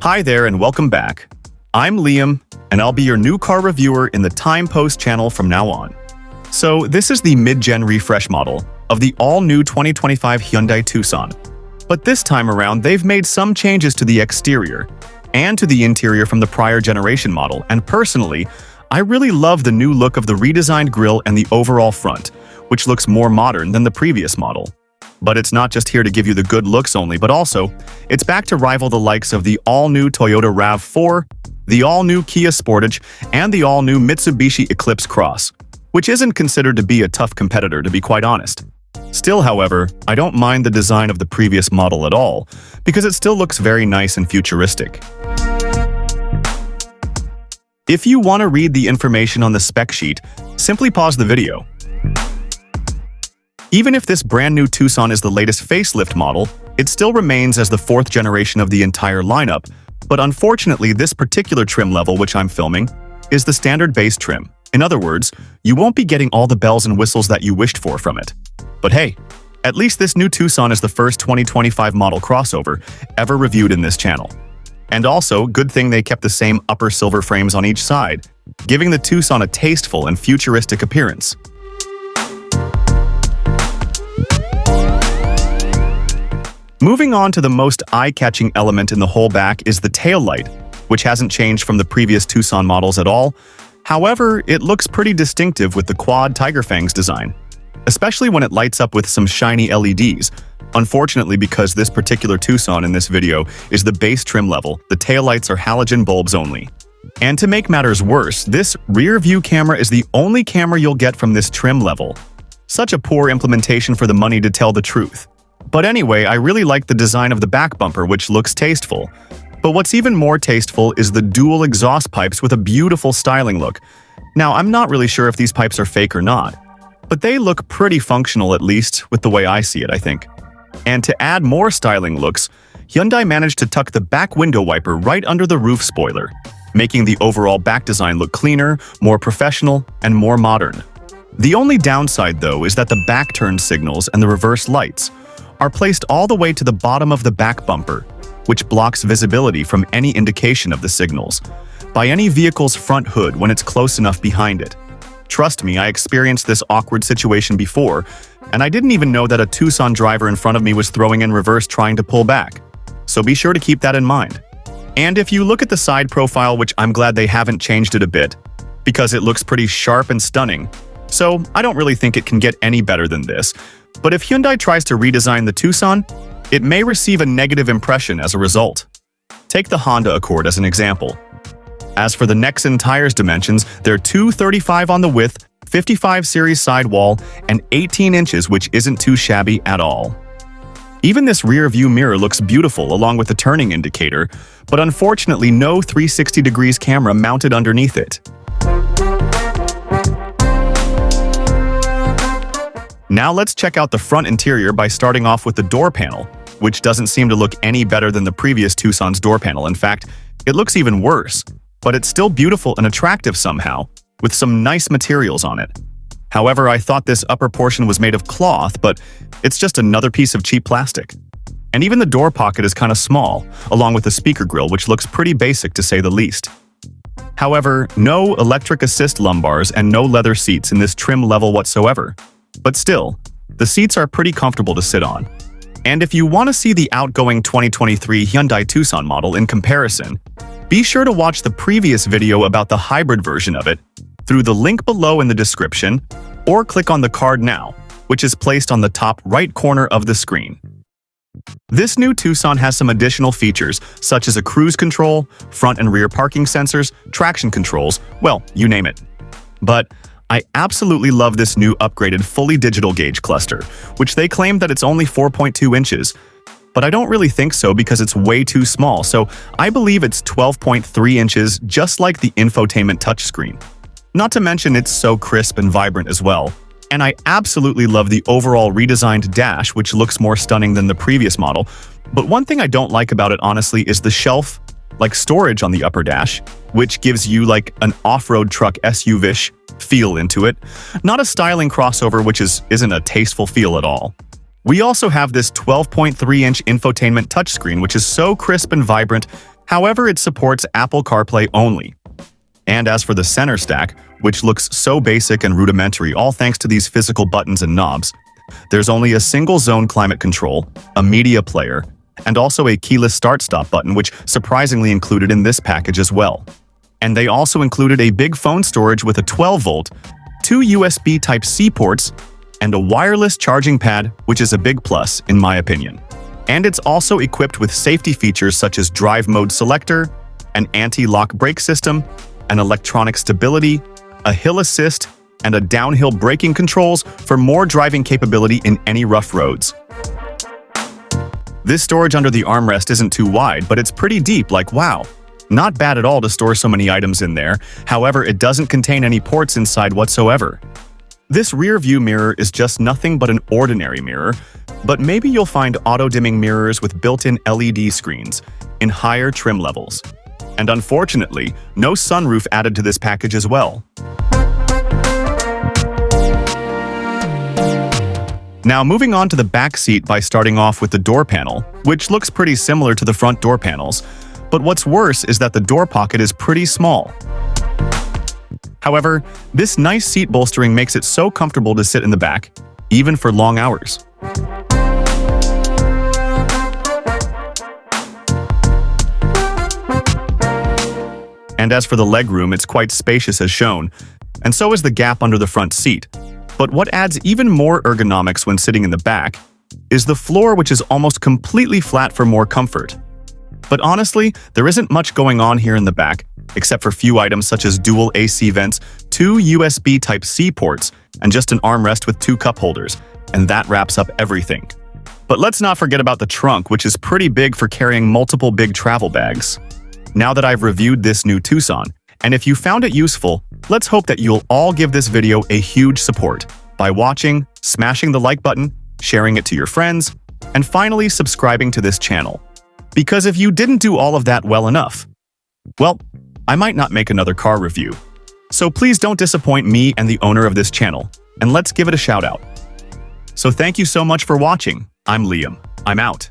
Hi there and welcome back. I'm Liam, and I'll be your new car reviewer in the Time Post channel from now on. So this is the mid-gen refresh model of the all-new 2025 Hyundai Tucson. But this time around, they've made some changes to the exterior and to the interior from the prior generation model, and personally, I really love the new look of the redesigned grille and the overall front, which looks more modern than the previous model. But it's not just here to give you the good looks only, but also, it's back to rival the likes of the all-new Toyota RAV4, the all-new Kia Sportage, and the all-new Mitsubishi Eclipse Cross, which isn't considered to be a tough competitor, to be quite honest. Still, however, I don't mind the design of the previous model at all, because it still looks very nice and futuristic. If you want to read the information on the spec sheet, simply pause the video. Even if this brand new Tucson is the latest facelift model, it still remains as the fourth generation of the entire lineup, but unfortunately this particular trim level which I'm filming is the standard base trim. In other words, you won't be getting all the bells and whistles that you wished for from it. But hey, at least this new Tucson is the first 2025 model crossover ever reviewed in this channel. And also, good thing they kept the same upper silver frames on each side, giving the Tucson a tasteful and futuristic appearance. Moving on to the most eye-catching element in the whole back is the taillight, which hasn't changed from the previous Tucson models at all. However, it looks pretty distinctive with the quad Tiger Fangs design, especially when it lights up with some shiny LEDs. Unfortunately, because this particular Tucson in this video is the base trim level, the taillights are halogen bulbs only. And to make matters worse, this rear view camera is the only camera you'll get from this trim level. Such a poor implementation for the money, to tell the truth. But anyway, I really like the design of the back bumper, which looks tasteful. But what's even more tasteful is the dual exhaust pipes with a beautiful styling look. Now, I'm not really sure if these pipes are fake or not, but they look pretty functional, at least with the way I see it, I think. And to add more styling looks, Hyundai managed to tuck the back window wiper right under the roof spoiler, making the overall back design look cleaner, more professional, and more modern. The only downside, though, is that the back turn signals and the reverse lights are placed all the way to the bottom of the back bumper, which blocks visibility from any indication of the signals by any vehicle's front hood when it's close enough behind it. Trust me, I experienced this awkward situation before, and I didn't even know that a Tucson driver in front of me was throwing in reverse trying to pull back. So be sure to keep that in mind. And if you look at the side profile, which I'm glad they haven't changed it a bit, because it looks pretty sharp and stunning, so I don't really think it can get any better than this. But if Hyundai tries to redesign the Tucson, it may receive a negative impression as a result. Take the Honda Accord as an example. As for the necks and tires dimensions, they're 235 on the width, 55 series sidewall, and 18 inches, which isn't too shabby at all. Even this rear view mirror looks beautiful along with the turning indicator, but unfortunately no 360 degrees camera mounted underneath it. Now let's check out the front interior by starting off with the door panel, which doesn't seem to look any better than the previous Tucson's door panel. In fact, it looks even worse, but it's still beautiful and attractive somehow, with some nice materials on it. However, I thought this upper portion was made of cloth, but it's just another piece of cheap plastic. And even the door pocket is kind of small, along with the speaker grille, which looks pretty basic to say the least. However, no electric assist lumbars and no leather seats in this trim level whatsoever. But still, the seats are pretty comfortable to sit on. And if you want to see the outgoing 2023 Hyundai Tucson model in comparison, be sure to watch the previous video about the hybrid version of it through the link below in the description, or click on the card now, which is placed on the top right corner of the screen. This new Tucson has some additional features, such as a cruise control, front and rear parking sensors, traction controls, well, you name it. But I absolutely love this new upgraded fully digital gauge cluster, which they claim that it's only 4.2 inches. But I don't really think so because it's way too small, so I believe it's 12.3 inches, just like the infotainment touchscreen. Not to mention it's so crisp and vibrant as well. And I absolutely love the overall redesigned dash, which looks more stunning than the previous model. But one thing I don't like about it, honestly, is the shelf, like storage on the upper dash, which gives you like an off-road truck SUV-ish feel into it. Not a styling crossover, which isn't a tasteful feel at all. We also have this 12.3-inch infotainment touchscreen, which is so crisp and vibrant, However, it supports Apple CarPlay only. And as for the center stack, which looks so basic and rudimentary all thanks to these physical buttons and knobs, there's only a single zone climate control, a media player, and also a keyless start-stop button, which surprisingly included in this package as well. And they also included a big phone storage with a 12-volt, 2 USB Type-C ports, and a wireless charging pad, which is a big plus in my opinion. And it's also equipped with safety features such as drive mode selector, an anti-lock brake system, an electronic stability, a hill assist, and a downhill braking controls for more driving capability in any rough roads. This storage under the armrest isn't too wide, but it's pretty deep, like wow. Not bad at all to store so many items in there. However, it doesn't contain any ports inside whatsoever. This rear view mirror is just nothing but an ordinary mirror, but maybe you'll find auto-dimming mirrors with built-in LED screens in higher trim levels. And unfortunately, no sunroof added to this package as well. Now moving on to the back seat by starting off with the door panel, which looks pretty similar to the front door panels, but what's worse is that the door pocket is pretty small. However, this nice seat bolstering makes it so comfortable to sit in the back, even for long hours. And as for the legroom, it's quite spacious as shown, and so is the gap under the front seat. But what adds even more ergonomics when sitting in the back is the floor, which is almost completely flat for more comfort. But honestly, there isn't much going on here in the back, except for few items such as dual AC vents, 2 USB Type-C ports, and just an armrest with 2 cup holders, and that wraps up everything. But let's not forget about the trunk, which is pretty big for carrying multiple big travel bags. Now that I've reviewed this new Tucson, and if you found it useful, let's hope that you'll all give this video a huge support by watching, smashing the like button, sharing it to your friends, and finally subscribing to this channel. Because if you didn't do all of that well enough, well, I might not make another car review. So please don't disappoint me and the owner of this channel, and let's give it a shout out. So thank you so much for watching. I'm Liam. I'm out.